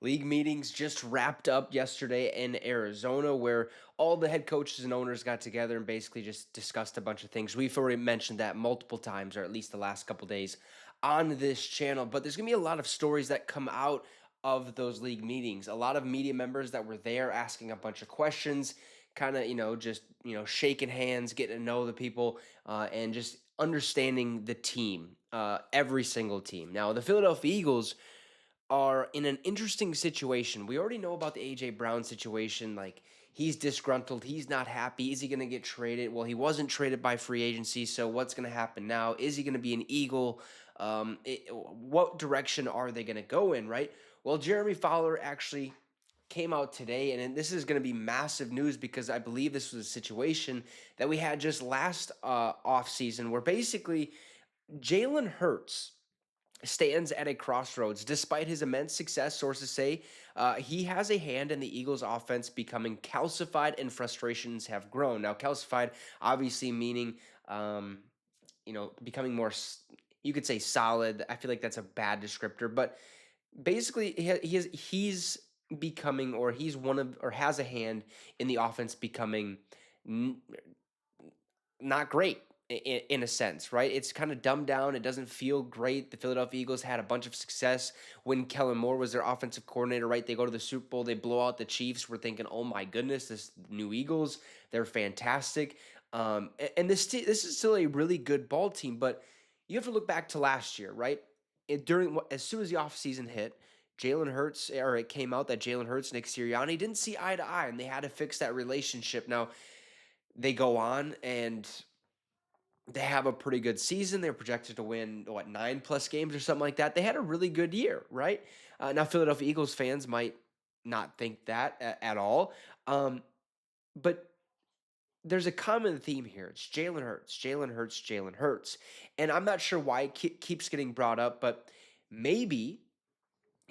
League meetings just wrapped up yesterday in Arizona, where all the head coaches and owners got together and basically just discussed a bunch of things. We've already mentioned that multiple times, or at least the last couple days on this channel. But there's going to be a lot of stories that come out of those league meetings. A lot of media members that were there asking a bunch of questions, kind of, just, shaking hands, getting to know the people, and just understanding the team, every single team. Now, the Philadelphia Eagles are in an interesting situation. We already know about the AJ Brown situation. Like, he's disgruntled, he's not happy. Is he going to get traded? Well, he wasn't traded by free agency, so what's going to happen now? Is he going to be an Eagle? What direction are they going to go in, right? Well, Jeremy Fowler actually came out today, and this is going to be massive news because I believe this was a situation that we had just last off season where basically Jalen Hurts stands at a crossroads. Despite his immense success, sources say he has a hand in the Eagles' offense becoming calcified and frustrations have grown. Now, calcified obviously meaning, becoming more, you could say solid. I feel like that's a bad descriptor, but basically he's becoming, or he's one of, or has a hand in the offense becoming n- not great in a sense, right? It's kind of dumbed down. It doesn't feel great. The Philadelphia Eagles had a bunch of success when Kellen Moore was their offensive coordinator, right? They go to the Super Bowl, they blow out the Chiefs. We're thinking, oh my goodness, this new Eagles, they're fantastic. And this is still a really good ball team, but you have to look back to last year, right? As soon as the offseason hit, Jalen Hurts, or it came out that Jalen Hurts, Nick Sirianni didn't see eye to eye, and they had to fix that relationship. Now, they go on and they have a pretty good season. They're projected to win, what, 9+ games or something like that. They had a really good year, right? Now, Philadelphia Eagles fans might not think that at all. But there's a common theme here. It's Jalen Hurts, Jalen Hurts, Jalen Hurts. And I'm not sure why it keeps getting brought up, but maybe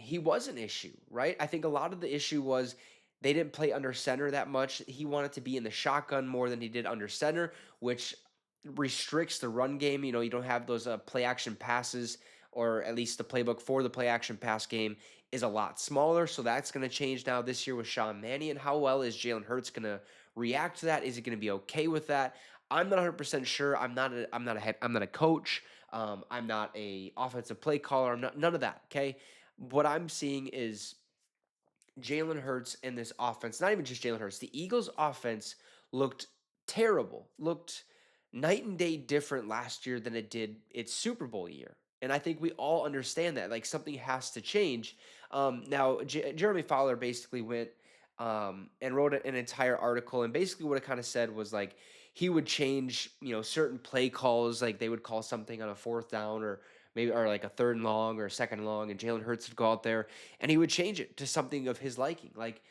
he was an issue, right? I think a lot of the issue was they didn't play under center that much. He wanted to be in the shotgun more than he did under center, which restricts the run game. You don't have those play action passes, or at least the playbook for the play action pass game is a lot smaller. So that's going to change now this year with Sean Mannion. How well is Jalen Hurts going to react to that? Is he going to be okay with that? I'm not 100% sure. I'm not a coach. I'm not a offensive play caller. I'm not none of that. Okay. What I'm seeing is Jalen Hurts in this offense, not even just Jalen Hurts, the Eagles' offense looked terrible, looked night and day different last year than it did its Super Bowl year. And I think we all understand that. Like, something has to change. Now, Jeremy Fowler basically went and wrote an entire article. And basically, what it kind of said was like he would change, certain play calls. Like, they would call something on a fourth down, or maybe, or like a third and long or a second and long. And Jalen Hurts would go out there and he would change it to something of his liking. Like,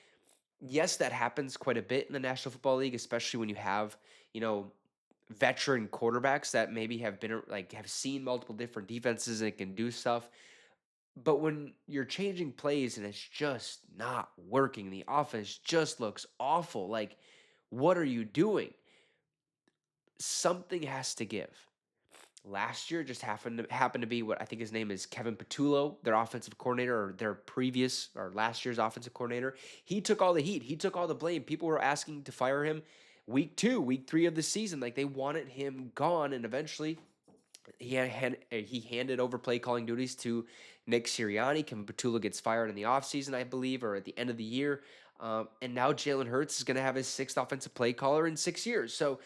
yes, that happens quite a bit in the National Football League, especially when you have, veteran quarterbacks that maybe have seen multiple different defenses and can do stuff. But when you're changing plays and it's just not working, the offense just looks awful. Like, what are you doing? Something has to give. Last year just happened to be what I think his name is Kevin Patullo, their offensive coordinator, or their previous or last year's offensive coordinator. He took all the heat. He took all the blame. People were asking to fire him week 2, week 3 of the season. Like, they wanted him gone, and eventually he handed over play calling duties to Nick Sirianni. Kevin Patullo gets fired in the offseason, I believe, or at the end of the year. And now Jalen Hurts is going to have his 6th offensive play caller in 6 years. So,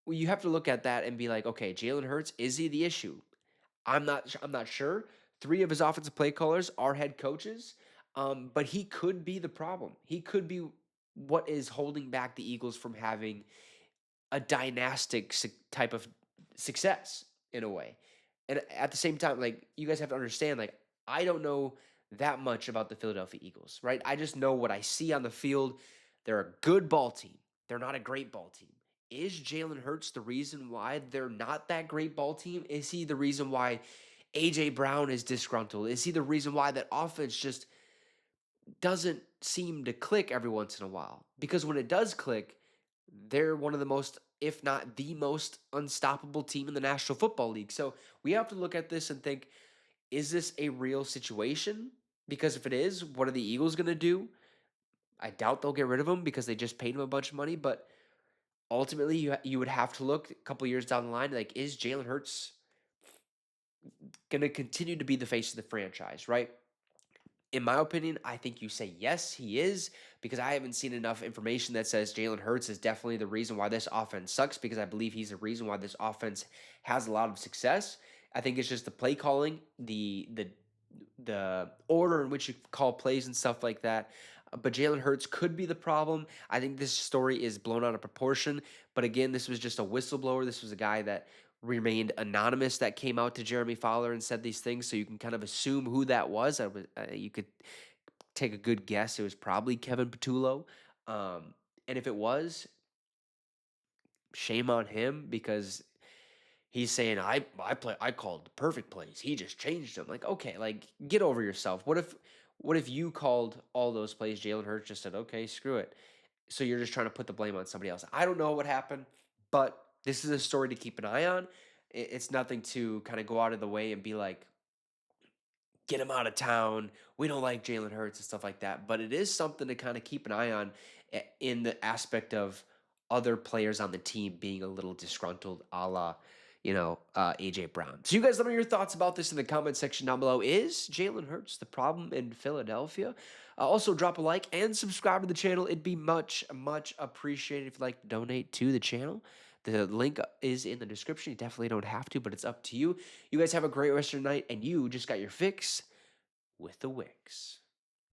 well, you have to look at that and be like, okay, Jalen Hurts, is he the issue? I'm not sure. 3 of his offensive play callers are head coaches, but he could be the problem. He could be what is holding back the Eagles from having a dynastic type of success in a way. And at the same time, like, you guys have to understand, like, I don't know that much about the Philadelphia Eagles, right? I just know what I see on the field. They're a good ball team. They're not a great ball team. Is Jalen Hurts the reason why they're not that great ball team? Is he the reason why AJ Brown is disgruntled? Is he the reason why that offense just doesn't seem to click every once in a while? Because when it does click, they're one of the most, if not the most unstoppable team in the National Football League. So we have to look at this and think, is this a real situation? Because if it is, what are the Eagles going to do? I doubt they'll get rid of him because they just paid him a bunch of money. But ultimately, you would have to look a couple years down the line. Like, is Jalen Hurts going to continue to be the face of the franchise? Right? In my opinion, I think you say yes, he is, because I haven't seen enough information that says Jalen Hurts is definitely the reason why this offense sucks, because I believe he's the reason why this offense has a lot of success. I think it's just the play calling, the order in which you call plays and stuff like that. But Jalen Hurts could be the problem. I think this story is blown out of proportion. But again, this was just a whistleblower. This was a guy that remained anonymous that came out to Jeremy Fowler and said these things. So you can kind of assume who that was. You could take a good guess. It was probably Kevin Patullo. And if it was, shame on him because he's saying I called the perfect plays. He just changed them. Like, okay, like get over yourself. What if you called all those plays? Jalen Hurts just said, okay, screw it. So you're just trying to put the blame on somebody else. I don't know what happened, but this is a story to keep an eye on. It's nothing to kind of go out of the way and be like, get him out of town. We don't like Jalen Hurts and stuff like that. But it is something to kind of keep an eye on in the aspect of other players on the team being a little disgruntled, a la, AJ Brown. So you guys let me know your thoughts about this in the comment section down below. Is Jalen Hurts the problem in Philadelphia? Also, drop a like and subscribe to the channel. It'd be much, much appreciated if you'd like to donate to the channel. The link is in the description. You definitely don't have to, but it's up to you. You guys have a great rest of your night, and you just got your fix with the Wicks.